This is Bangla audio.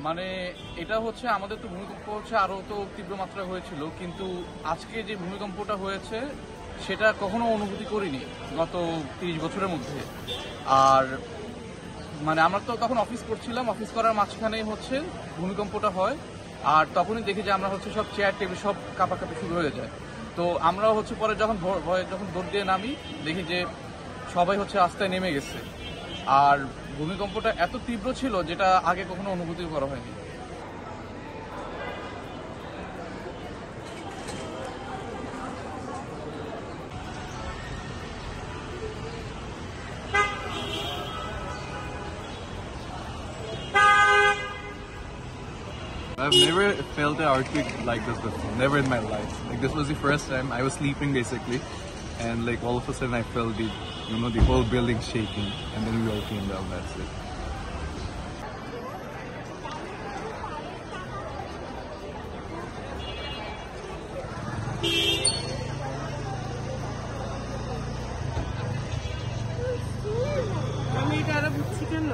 মানে এটা হচ্ছে আমাদের তো ভূমিকম্প হচ্ছে আরো তো তীব্র মাত্রায় হয়েছিল, কিন্তু আজকে যে ভূমিকম্পটা হয়েছে সেটা কখনো অনুভূতি করিনি গত 30 বছরের মধ্যে। আর মানে আমরা তো তখন অফিস করছিলাম, অফিস করার মাঝখানেই হচ্ছে ভূমিকম্পটা হয়, আর তখনই দেখি যে আমরা হচ্ছে সব চেয়ার টেবিল সব কাঁপাকাঁপি শুরু হয়ে যায়। তো আমরাও হচ্ছে পরে যখন যখন দৌড় দিয়ে নামি দেখি যে সবাই হচ্ছে রাস্তায় নেমে গেছে। আর ভূমিকম্পটা এত তীব্র ছিল যেটা আগে কখনো অনুভূতি করা হয়নি। I've never felt an earthquake like this before. Never in my life. Like this was the first time. I was sleeping basically, and like all of a sudden I felt the whole building shaking, and then we all came down. That's it. আমি এটা আরো বুঝছি কেন